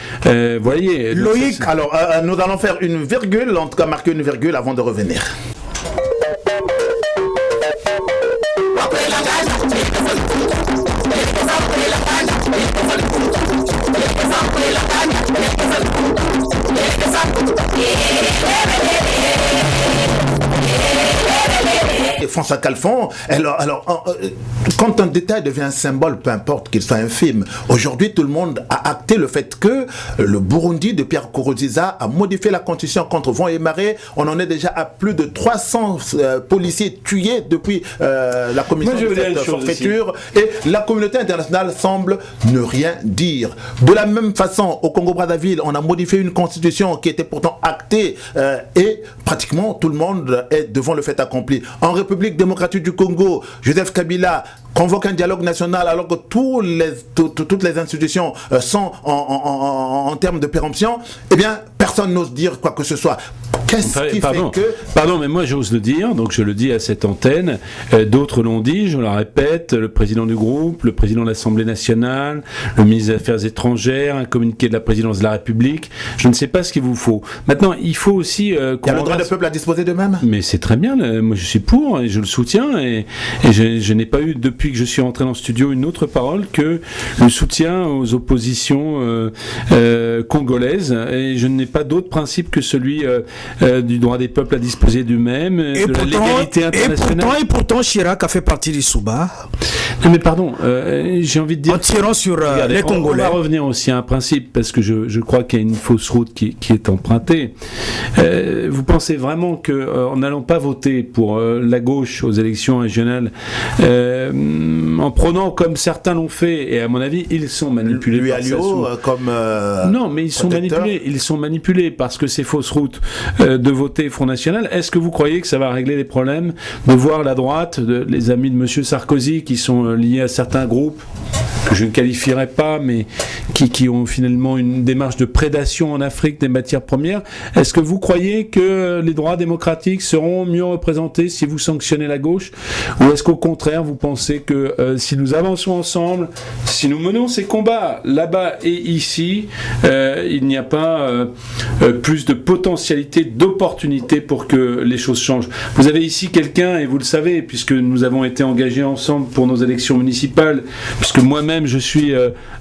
Voyez. Loïc, alors nous allons faire une virgule, en tout cas marquer une virgule avant de revenir. François Kalfon, quand un détail devient un symbole, peu importe qu'il soit infime, aujourd'hui tout le monde a acté le fait que le Burundi de Pierre Nkurunziza a modifié la constitution contre vent et marée. On en est déjà à plus de 300 policiers tués depuis la commission de cette forfaiture et la communauté internationale semble ne rien dire. De la même façon, au Congo-Brazzaville, on a modifié une constitution qui était pourtant actée et pratiquement tout le monde est devant le fait accompli. En République démocratique du Congo, Joseph Kabila convoque un dialogue national alors que toutes les institutions sont en termes de péremption. Eh bien, personne n'ose dire quoi que ce soit. Qu'est-ce qui fait que... Pardon, mais moi j'ose le dire, donc je le dis à cette antenne. D'autres l'ont dit, je le répète, le président du groupe, le président de l'Assemblée nationale, le ministre des Affaires étrangères, un communiqué de la présidence de la République. Je ne sais pas ce qu'il vous faut. Maintenant, il faut aussi... il y a le droit du peuple à disposer d'eux-mêmes. Mais c'est très bien, moi je suis pour et je le soutiens et je n'ai pas eu, depuis que je suis rentré dans le studio, une autre parole que le soutien aux oppositions congolaises et je n'ai pas d'autre principe que celui du droit des peuples à disposer d'eux-mêmes, de la légalité internationale. Et pourtant, Chirac a fait partie du Souba. Non mais pardon, j'ai envie de dire... En tirant sur les Congolais. On va revenir aussi à un principe, parce que je crois qu'il y a une fausse route qui est empruntée. Vous pensez vraiment qu'en n'allant pas voter pour la gauche aux élections régionales, en prenant comme certains l'ont fait, et à mon avis, ils sont manipulés par Sassou. Comme non, mais ils sont manipulés. Ils sont manipulés parce que ces fausses routes de voter Front National. Est-ce que vous croyez que ça va régler les problèmes de voir la droite, les amis de M. Sarkozy qui sont liés à certains groupes que je ne qualifierais pas, mais qui ont finalement une démarche de prédation en Afrique des matières premières. Est-ce que vous croyez que les droits démocratiques seront mieux représentés si vous sanctionnez la gauche? Ou est-ce qu'au contraire, vous pensez que si nous avançons ensemble, si nous menons ces combats là-bas et ici, il n'y a pas plus de potentialité, d'opportunité pour que les choses changent? Vous avez ici quelqu'un, et vous le savez, puisque nous avons été engagés ensemble pour nos élections municipales, puisque moi-même je suis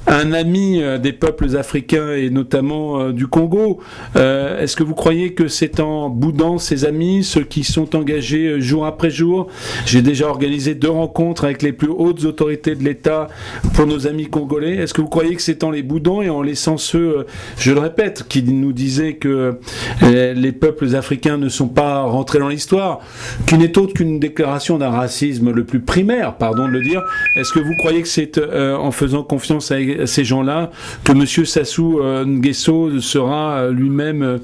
un ami des peuples africains et notamment du Congo. Est-ce que vous croyez que c'est en boudant ses amis, ceux qui sont engagés jour après jour? J'ai déjà organisé 2 rencontres avec les plus hautes autorités de l'État pour nos amis congolais. Est-ce que vous croyez que c'est en les boudant et en laissant ceux, je le répète, qui nous disaient que les peuples africains ne sont pas rentrés dans l'histoire, qui n'est autre qu'une déclaration d'un racisme le plus primaire, pardon de le dire? Est-ce que vous croyez que c'est en faisant confiance à ces gens-là que M. Sassou Nguesso sera lui-même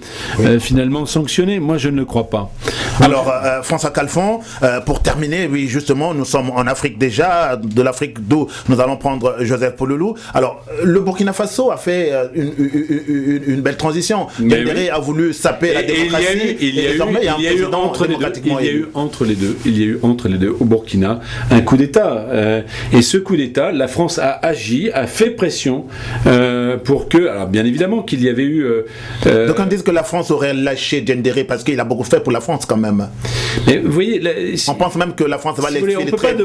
finalement sanctionné? Moi, je ne le crois pas. Alors, François Khalfon, pour terminer, oui, justement, nous sommes en Afrique déjà, de l'Afrique d'où nous allons prendre Joseph Pouloulou. Alors, le Burkina Faso a fait une belle transition. Dendéré a voulu saper la démocratie. Il y a eu entre les deux au Burkina un coup d'État. Et ce coup d'État, la France a agi, a fait pression pour que, alors bien évidemment qu'il y avait eu... Donc on dit que la France aurait lâché Dendéré parce qu'il a beaucoup fait pour la France quand même. Mais vous voyez... on pense même que la France va les filtrer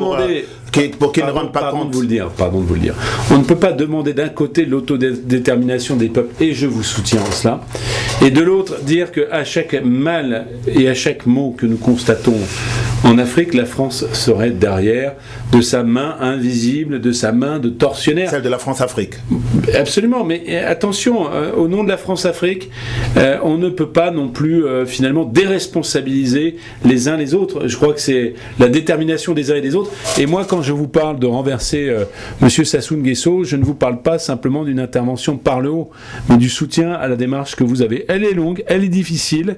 pour qu'il ne rende pas compte. Pardon de vous le dire. On ne peut pas demander d'un côté l'autodétermination des peuples, et je vous soutiens en cela, et de l'autre dire qu'à chaque mal et à chaque mot que nous constatons en Afrique, la France serait derrière de sa main invisible, de sa main de tortionnaire. Celle de la France-Afrique. Absolument, mais attention, au nom de la France-Afrique, on ne peut pas non plus finalement déresponsabiliser les uns les autres. Je crois que c'est la détermination des uns et des autres. Et moi, quand je vous parle de renverser M. Sassou Nguesso, je ne vous parle pas simplement d'une intervention par le haut, mais du soutien à la démarche que vous avez. Elle est longue, elle est difficile,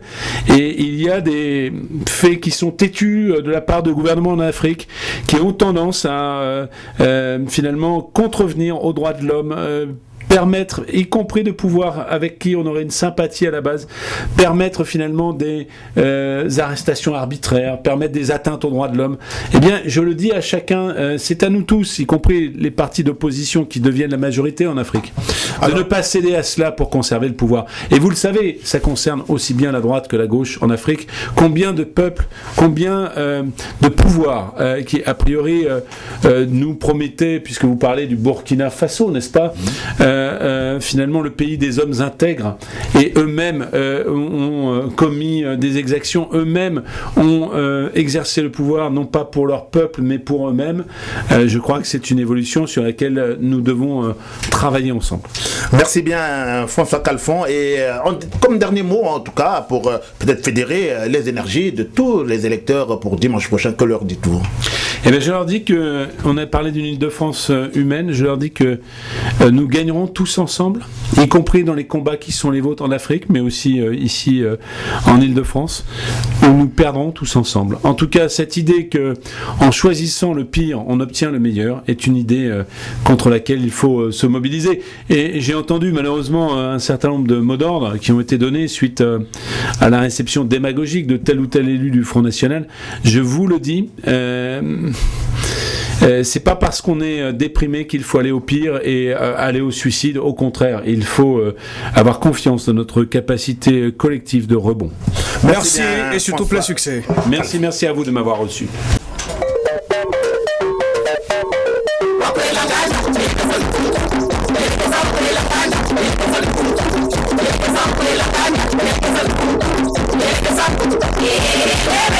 et il y a des faits qui sont têtus de la part de gouvernements en Afrique qui ont tendance à finalement contrevenir aux droits de l'homme, permettre, y compris de pouvoir avec qui on aurait une sympathie à la base, permettre finalement des arrestations arbitraires, permettre des atteintes aux droits de l'homme. Eh bien, je le dis à chacun, c'est à nous tous, y compris les partis d'opposition qui deviennent la majorité en Afrique, de ne pas céder à cela pour conserver le pouvoir. Et vous le savez, ça concerne aussi bien la droite que la gauche en Afrique. Combien de peuples, combien de pouvoirs qui, a priori, nous promettaient, puisque vous parlez du Burkina Faso, n'est-ce pas, finalement le pays des hommes intègres, et eux-mêmes ont commis des exactions, eux-mêmes ont exercé le pouvoir non pas pour leur peuple mais pour eux-mêmes. Je crois que c'est une évolution sur laquelle nous devons travailler ensemble. Merci bien François Khalfon, et comme dernier mot en tout cas pour peut-être fédérer les énergies de tous les électeurs pour dimanche prochain, que leur dites-vous? Eh bien, je leur dis que, on a parlé d'une Île-de-France humaine, je leur dis que nous gagnerons tous ensemble, y compris dans les combats qui sont les vôtres en Afrique, mais aussi ici en Île-de-France, où nous perdrons tous ensemble. En tout cas, cette idée que, en choisissant le pire, on obtient le meilleur, est une idée contre laquelle il faut se mobiliser. Et j'ai entendu malheureusement un certain nombre de mots d'ordre qui ont été donnés suite à la réception démagogique de tel ou tel élu du Front National. Je vous le dis, c'est pas parce qu'on est déprimé qu'il faut aller au pire et aller au suicide. Au contraire, il faut avoir confiance dans notre capacité collective de rebond. Merci et surtout plein succès. Merci à vous de m'avoir reçu. Yeah.